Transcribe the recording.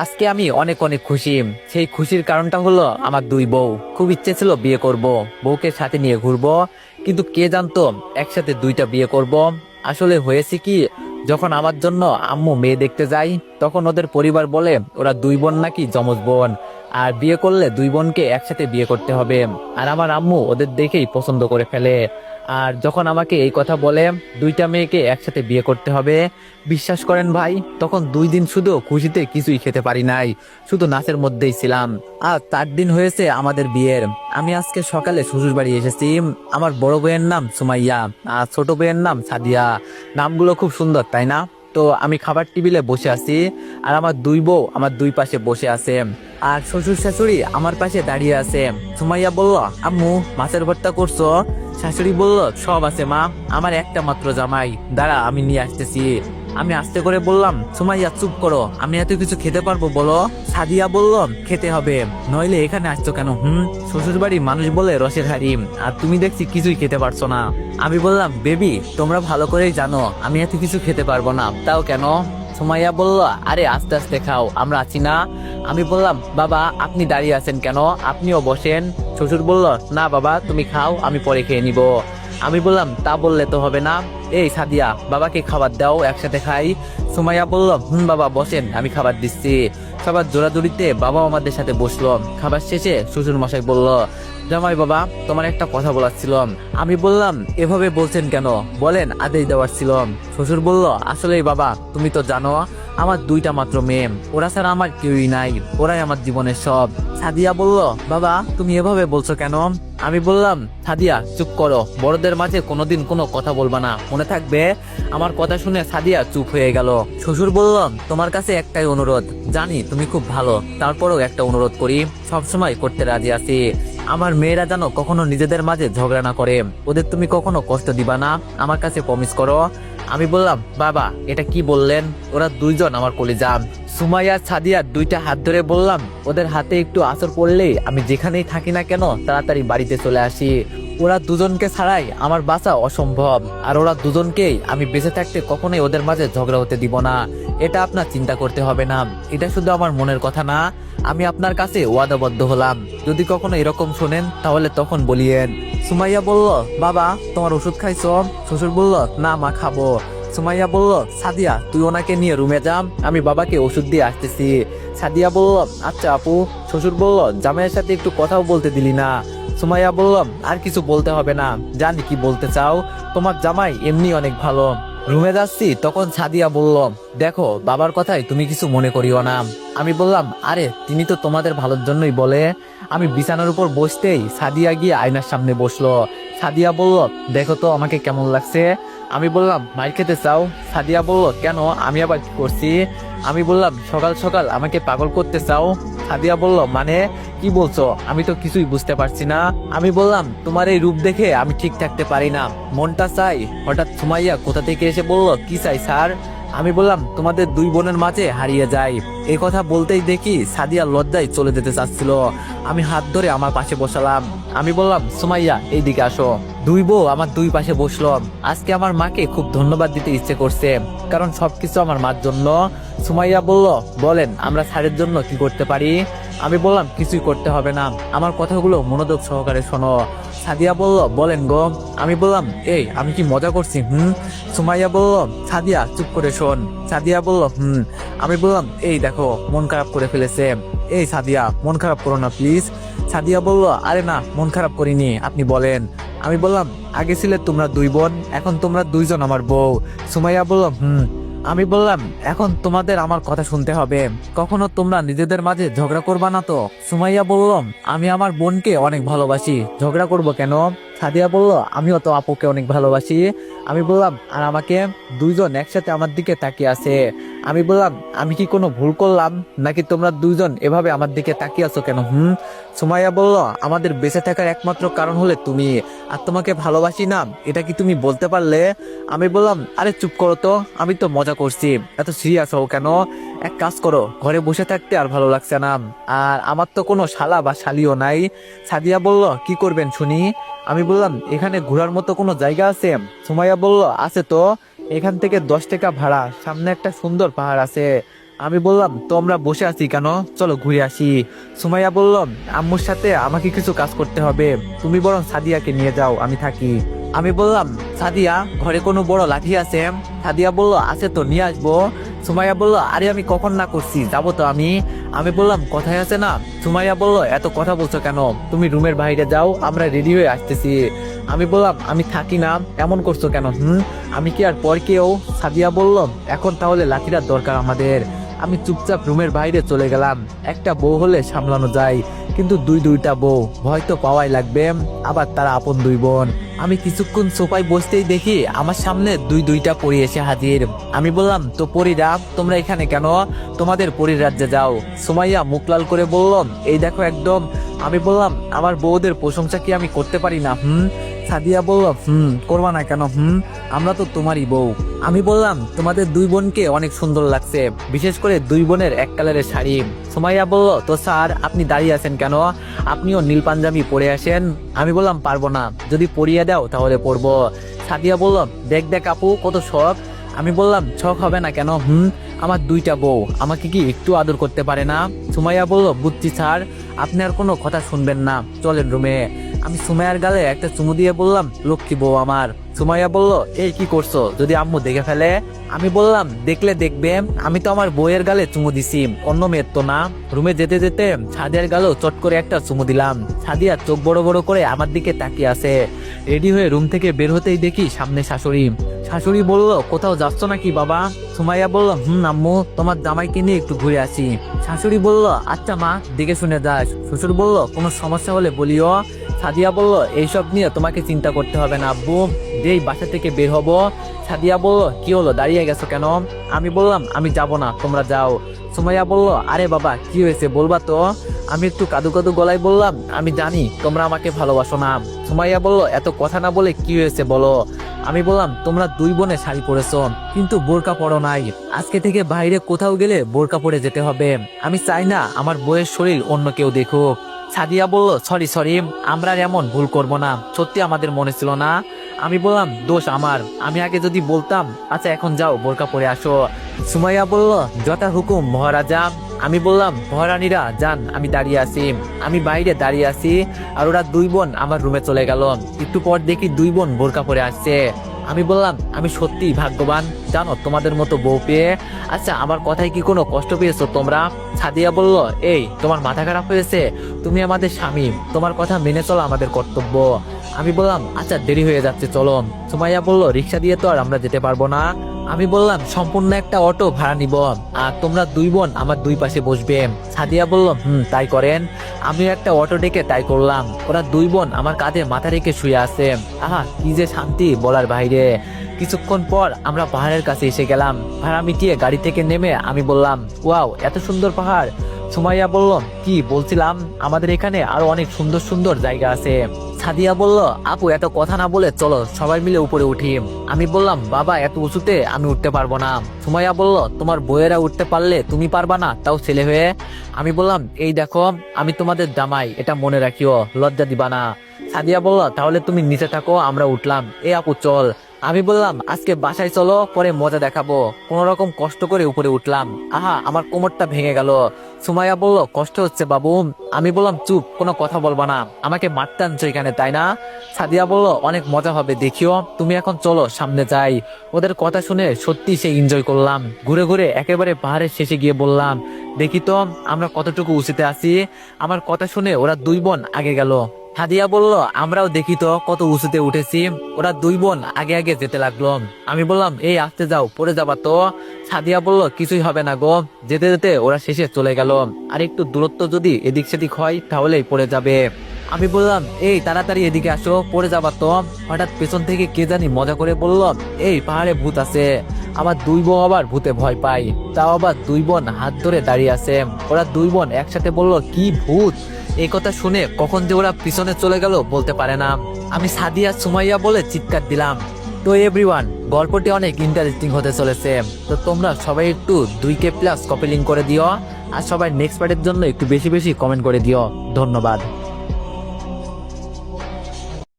আজকে আমি অনেক অনেক খুশি। সেই খুশির কারণটা হলো আমার দুই বউ। খুব ইচ্ছে ছিল বিয়ে করব, বউকে সাথে নিয়ে ঘুরবো, কিন্তু কে জানতো একসাথে দুইটা বিয়ে করব। আসলে হয়েছে কি, যখন আমার জন্য আম্মু মেয়ে দেখতে যায়, তখন ওদের পরিবার বলে ওরা দুই বোন নাকি যমজ বোন, আর বিয়ে করলে দুই বোনকে একসাথে বিয়ে করতে হবে। আর আমার আম্মু ওদের দেখেই পছন্দ করে ফেলে। আর যখন আমাকে এই কথা বলে দুইটা মেয়েকে একসাথে বিয়ে করতে হবে, বিশ্বাস করেন ভাই, তখন 2 দিন শুধু খুশিতে কিছুই খেতে পারি নাই, শুধু নাচের মধ্যেই ছিলাম। আর 4 দিন হয়েছে আমাদের বিয়ের। আমি আজকে সকালে শ্বশুর বাড়ি এসেছি। আমার বড় বউয়ের নাম সুমাইয়া, আর ছোট বউয়ের নাম সাদিয়া। নামগুলো খুব সুন্দর, তাই না? তো আমি খাবার টেবিলে বসে আছি, আর আমার দুই বউ আমার দুই পাশে বসে আছে, আর শ্বশুর শাশুড়ি আমার পাশে দাঁড়িয়ে আছে। সুমাইয়া বলল, আম্মু মাছের ভর্তা করছো? শাশুড়ি বলল, সব আছে মা, আমার একটা মাত্র জামাই, দাঁড়া আমি নিয়ে আসতেছি। আমি আস্তে করে বললাম, সুমাইয়া চুপ করো, আমি এত কিছু খেতে পারবো বলো? সাদিয়া বলল, খেতে হবে, নইলে এখানে আসছো কেন? শ্বশুর বাড়ি মানুষ বলে রসের হাড়ি, আর তুমি দেখছি কিছুই খেতে পারছো না। আমি বললাম, বেবি তোমরা ভালো করেই জানো আমি এত কিছু খেতে পারবো না, তাও কেন? সুমাইয়া বলল, আরে আস্তে আস্তে খাও, আমরা আছি না। আমি বললাম, বাবা আপনি দাঁড়িয়ে আছেন কেন, আপনিও বসেন। শ্বশুর বলল, না বাবা তুমি খাও, আমি পরে খেয়ে নিব। আমি বললাম, তা বললে তো হবে না, এই সাদিয়া বাবাকে খাবার দাও, একসাথে খাই। সুমাইয়া বলল, বাবা বসেন, আমি খাবার দিচ্ছি। সবার জোরাজুরিতে বাবা আমাদের সাথে বসলো। খাবার শেষে শ্বশুর মশাই বলল, জামাই বাবা তোমার একটা কথা বলার ছিল। আমি বললাম, এভাবে বলছেন কেন, বলেন, আদেশ দেওয়ার ছিল। শ্বশুর বলল, আসলেই বাবা তুমি তো জানো আমার দুইটা মাত্র মেয়ে, ওরা ছাড়া আমার কেউই নাই, ওরাই আমার জীবনের সব। সাদিয়া বলল, বাবা তুমি এভাবে বলছো কেন? আমি বললাম, সাদিয়া চুপ করো, বড়দের মাঝে কোনোদিন কোনো কথা বলবা না, মনে থাকবে। আমার কথা শুনে সাদিয়া চুপ হয়ে গেল। শ্বশুর বলল, তোমার কাছে একটাই অনুরোধ, জানি তুমি খুব ভালো, তারপরেও একটা অনুরোধ করি, সবসময় করতে রাজি আছি। আমার মেয়েরা যেন কখনো নিজেদের মাঝে ঝগড়া না করে, ওদের তুমি কখনো কষ্ট দিবা না, আমার কাছে প্রমিস করো। আমি বললাম, বাবা এটা কি বললেন, ওরা দুইজন আমার কলিজা। সুমাইয়া সাদিয়ার দুইটা হাত ধরে বললাম, ওদের হাতে একটু আঁচড় পড়লেই আমি যেখানেই থাকি না কেন তাড়াতাড়ি বাড়িতে চলে আসি। ওরা দুজনকে ছাড়াই আমার বাঁচা অসম্ভব, আর ওরা দুজনকেই আমি বেঁচে থাকতে কখনোই ওদের মাঝে ঝগড়া হতে দিব না। এটা আপনার চিন্তা করতে হবে না, এটা শুধু আমার মনের কথা না, আমি আপনার কাছে ওয়াদাবদ্ধ হলাম। যদি কখনো এরকম শোনেন তাহলে তখন বলিয়েন। সুমাইয়া বলল, বাবা তোমার ওষুধ খাইছো? শ্বশুর বলল, না মা খাবো। সুমাইয়া বলল, সাদিয়া তুই ওনাকে নিয়ে রুমে যা, আমি বাবাকে ওষুধ দিয়ে আসতেছি। সাদিয়া বলল, আচ্ছা আপু। শ্বশুর বলল, জামাইয়ের সাথে একটু কথাও বলতে দিলি না? সুমাইয়া বলল, আর কিছু বলতে হবে না, জানি কি বলতে চাও, তোমার জামাই এমনি অনেক ভালো। রুমে যাচ্ছি তখন সাদিয়া বলল, দেখো বাবার কথাই তুমি কিছু মনে করিও না। আমি বললাম, আরে তিনি তো তোমাদের ভালোর জন্যই বলে। আমি বিছানার উপর বসতেই সাদিয়া গিয়ে আয়নার সামনে বসলো। সাদিয়া বলল, দেখো তো আমাকে কেমন লাগছে। আমি বললাম, মার খেতে চাও? সাদিয়া বলল, কেন, আমি আবার কি করছি? আমি বললাম, সকাল সকাল আমাকে পাগল করতে চাও? সাদিয়া বলল, মানে কি বলছো, আমি তো কিছুই বুঝতে পারছি না। আমি বললাম, তোমার এই রূপ দেখে আমি ঠিক থাকতে পারি না, মনটা চাই। হঠাৎ সুমাইয়া কোথা থেকে এসে বলল, কি চাই স্যার? আমি বললাম, তোমাদের দুই বোনের মাঝে হারিয়ে যাই। এই কথা বলতেই দেখি সাদিয়া লজ্জায় চলে যেতে চাচ্ছিল। আমি হাত ধরে আমার পাশে বসালাম। আমি বললাম, সুমাইয়া এইদিকে আসো। দুই বউ আমার দুই পাশে বসলো। আজকে আমার মাকে খুব ধন্যবাদ দিতে ইচ্ছে করছে, কারণ সবকিছু আমার মার জন্য। সুমাইয়া বলল, বলেন আমরা স্যারের জন্য কি করতে পারি? আমি বললাম, কিছুই করতে হবে না, আমার কথাগুলো মনোযোগ সহকারে শোনো। সাদিয়া বলল, বলেন গো। আমি বললাম, এই আমি কি মজা করছি? সুমাইয়া বলল, সাদিয়া চুপ করে শোন। সাদিয়া বলল, আমি বললাম, এই দেখো মন খারাপ করে ফেলেছে। এই সাদিয়া মন খারাপ করো না প্লিজ। সাদিয়া বলল, আরে না মন খারাপ করিনি, আপনি বলেন। আমি বললাম, আগে ছিলে তোমরা দুই বোন, এখন তোমরা দুইজন আমার বউ। সুমাইয়া বলল, আমি বললাম, এখন তোমাদের আমার কথা শুনতে হবে, কখনো তোমরা নিজেদের মাঝে ঝগড়া করবা না তো? সুমাইয়া বলল, আমি আমার বোনকে অনেক ভালোবাসি, ঝগড়া করব কেন? সাদিয়া বলল, আমিও তো আপুকে অনেক ভালোবাসি। আমি বললাম, আর আমাকে? দুইজন একসাথে আমার দিকে তাকিয়ে আছে। আমি বললাম, আমি কি কোনো ভুল করলাম, নাকি তোমরা দুইজন এভাবে আমার দিকে তাকিয়ে আছো কেন? সুমাইয়া বলল, আমাদের বেঁচে থাকার একমাত্র কারণ হলে তুমি, আর তোমাকে ভালোবাসি না, এটা কি তুমি বলতে পারলে? আমি বললাম, আরে চুপ করো তো, আমি তো মজা করছি, এত সিরিয়াস হও কেন? এক কাজ করো, ঘরে বসে থাকতে আর ভালো লাগছে না, আর আমার তো কোনো শালা বা শালিও নাই। সাদিয়া বলল, কি করবেন শুনি? আমি বললাম, এখানে ঘোরার মতো কোনো জায়গা আছে? সুমাইয়া বলল, আছে তো, এখান থেকে 10 টাকা ভাড়া, সামনে একটা সুন্দর পাহাড় আছে, আমি বললাম তোমরা বসে আছি কেন, চলো ঘুরে আসি। সুমাইয়া বলল, আম্মুর সাথে আমাকে কিছু কাজ করতে হবে, তুমি বরং সাদিয়াকে নিয়ে যাও, আমি থাকি। আমি বললাম, সাদিয়া, ঘরে কোনো বড় লাঠি আছে? সাদিয়া বলল, আছে তো, নিয়ে আসবো। সুমাইয়া বলল, আরে আমি কখন না করছি, যাবো তো আমি। আমি বললাম, কথায় আছে না। সুমাইয়া বলল, এত কথা বলছো কেন, তুমি রুমের বাইরে যাও, আমরা রেডি হয়ে আসতেছি। আমি বললাম, আমি থাকি না, এমন করছো কেন? আমি কি আর পর কেউ? সাদিয়া বলল, এখন তাহলে লাঠিটার দরকার আমাদের। আমি চুপচাপ রুমের বাইরে চলে গেলাম। একটা বউ হলে সামলানো যায়, কিন্তু দুইটা বউ, ভয় তো পাওয়াই লাগবে, আবার তারা আপন দুই বোন। আমি কিছুক্ষণ সোফায় বসতেই দেখি আমার সামনে দুইটা পরী এসে হাজির। আমি বললাম, তো পরীরা তোমরা এখানে কেন, তোমাদের পরীর রাজ্যে যাও। সুমাইয়া মুখ লাল করে বলল, এই দেখো একদম। আমি বললাম, আমার বউদের প্রশংসা কি আমি করতে পারি না? সাদিয়া বলল, করবা না কেন? আমরা তো তোমারই বউ। আমি বললাম, তোমাদের দুই বোনকে অনেক সুন্দর লাগছে, বিশেষ করে দুই বোনের এক কালারের শাড়ি। সুমাইয়া বলল, তো স্যার আপনি দাঁড়িয়ে আছেন কেন, আপনিও নীল পাঞ্জাবি পরে আসেন। আমি বললাম, পারবো না, যদি পরিয়ে দাও তাহলে পরবো। সাদিয়া বলল, দেখ দেখ আপু, কত শখ। আমি বললাম, শখ হবে না কেন? আমার দুইটা বউ, আমাকে কি একটু আদর করতে পারে না? সুমাইয়া বলল, বুঝছি স্যার, আপনি আর কোনো কথা শুনবেন না, চলেন রুমে। আমি সুমাইয়ার গালে একটা চুমু দিয়ে বললাম, লক্ষ্মী বউ আমার। সুমাইয়া বলল, এই কি করছো, যদি আম্মু দেখে ফেলে? আমি বললাম, দেখলে দেখবে, আমি তো আমার বউয়ের গালে চুমু দিছি, অন্য মেয়ের তো না। রুমে যেতে যেতে সাদিয়ার গালেও চট করে একটা চুমু দিলাম। সাদিয়া চোখ বড় বড় করে আমার দিকে তাকিয়ে আছে। রেডি হয়ে রুম থেকে বের হতেই দেখি সামনে শাশুড়ি। শাশুড়ি বলল, কোথাও যাচ্ছ নাকি বাবা? সুমাইয়া বলল, আম্মু, তোমার জামাইকে নিয়ে একটু ঘুরে আসি। শাশুড়ি বলল, আচ্ছা মা, দেখে শুনে যাস। শ্বশুর বলল, কোনো সমস্যা হলে বলিও। সাদিয়া বলল, এইসব নিয়ে তোমাকে চিন্তা করতে হবে না আব্বু, যেই বাসা থেকে বের হবো। সাদিয়া বলল, কি হলো, দাঁড়িয়ে গেছো কেন? আমি বললাম, আমি যাব না, তোমরা যাও। সুমাইয়া বলল, আরে বাবা, কি হয়েছে বলবা তো? আমি একটু কাদু কাদু গলায় বললাম, আমি জানি তোমরা আমাকে ভালোবাসো না। সুমাইয়া বলল, এত কথা না বলে কি হয়েছে বলো। আমি বললাম, তোমরা দুই বোনে শাড়ি পরেছো, কিন্তু বোরকা পরো নাই। আজকে থেকে বাইরে কোথাও গেলে বোরকা পরে যেতে হবে, আমি চাই না আমার বউয়ের শরীর অন্য কেউ দেখুক। সাদিয়া বলল, সরি, আমরা আর এমন ভুল করব না, সত্যি আমাদের মনে ছিল না। আমি বললাম, দোষ আমার, আমি আগে যদি বলতাম। আচ্ছা এখন যাও, বোরকা পরে আসো। সুমাইয়া বলল, যথা হুকুম মহারাজা। আমি বললাম, মহারানীরা যান, আমি দাঁড়িয়ে আছি। আমি বাইরে দাঁড়িয়ে আছি, আর ওরা দুই বোন আমার রুমে চলে গেল। একটু পর দেখি দুই বোন বোরকা পরে আসছে। আমি বললাম, আমি সত্যিই ভাগ্যবান জানো তোমাদের মতো বউ পেয়ে। আচ্ছা আমার কথায় কি কোনো কষ্ট পেয়েছো তোমরা? সাদিয়া বলল, এই তোমার মাথা খারাপ হয়েছে, তুমি আমাদের স্বামী, তোমার কথা মেনে চলা আমাদের কর্তব্য। আমি বললাম, আচ্ছা দেরি হয়ে যাচ্ছে, চলো। সুমাইয়া বলল, রিক্সা দিয়ে তো আর আমরা যেতে পারবো না। আমি বললাম, সম্পূর্ণ একটা অটো ভাড়া নিব, আর তোমরা দুই বোন আমার দুই পাশে বসবে। সাদিয়া বলল, তাই করেন। আমিও একটা অটো ডেকে তাই করলাম। ওরা দুই বোন আমার কাঁধে মাথা রেখে শুয়ে আছে। আহা, কি যে শান্তি বলার বাইরে। কিছুক্ষণ পর আমরা পাহাড়ের কাছে এসে গেলাম। ভাড়া মিটিয়ে গাড়ি থেকে নেমে আমি বললাম, ওয়াও, এত সুন্দর পাহাড়। সুমাইয়া বলল, কি বলছিলাম, আমাদের এখানে আরো অনেক সুন্দর সুন্দর জায়গা আছে। সাদিয়া বলল, আপু এত কথা না বলে চলো সবাই মিলে উপরে উঠি। আমি বললাম, বাবা এত উঁচুতে আমি উঠতে পারবো না। সুমাইয়া বলল, তোমার বউয়েরা উঠতে পারলে তুমি পারবা না, তাও ছেলে হয়ে? আমি বললাম, এই দেখো, আমি তোমাদের জামাই, এটা মনে রাখিও, লজ্জা দিবা না। সাদিয়া বলল, তাহলে তুমি নিচে থাকো, আমরা উঠলাম। এ আপু চল। আমি বললাম, আজকে বাসায় চলো, পরে মজা দেখাবো। কোন রকম কষ্ট করে উপরে উঠলাম। আহা, আমার কোমরটা ভেঙে গেল। সুমাইয়া বলল, কষ্ট হচ্ছে বাবু। আমি বললাম, চুপ, কোনো কথা বলবা না, আমাকে মারতে আনছো এখানে তাই না? সাদিয়া বলল, অনেক মজা হবে, দেখিও। তুমি এখন চলো, সামনে যাই। ওদের কথা শুনে সত্যি সে এনজয় করলাম। ঘুরে ঘুরে একেবারে পাহাড়ের শেষে গিয়ে বললাম, দেখি তো আমরা কতটুকু উঁচুতে আছি। আমার কথা শুনে ওরা দুই বোন আগে গেল। সাদিয়া বলল, আমরাও দেখি তো কত উঁচুতে উঠেছি। ওরা দুই বোন আগে আগে যেতে লাগলো। আমি বললাম, এই আসতে যাও, পড়ে যাবা তো। সাদিয়া বলল, কিছুই হবে না গো। যেতে যেতে ওরা শেষে চলে গেল। আর একটু দূরত্ব যদি এদিক সেদিক হয় তাহলেই পড়ে যাবে। আমি বললাম, এই তাড়াতাড়ি এদিকে আসো, পড়ে যাবা তো। হঠাৎ পেছন থেকে কে জানি মজা করে বলল, এই পাহাড়ে ভূত আছে। আমার দুই বউ আবার ভূতে ভয় পাই, তাও আবার দুই বোন হাত ধরে দাঁড়িয়ে আছে। ওরা দুই বোন একসাথে বলল, কি ভূত। এই কথা শুনে কখন যে ওরা পিছনে চলে গেল বলতে পারে না। আমি সাদিয়া সুমাইয়া বলে চিৎকার দিলাম। তো এভরিওয়ান, গল্পটি অনেক ইন্টারেস্টিং হতে চলেছে। তো তোমরা সবাই একটু 2K+ কপি লিঙ্ক করে দিও, আর সবাই নেক্সট পার্টের জন্য একটু বেশি বেশি কমেন্ট করে দিও। ধন্যবাদ।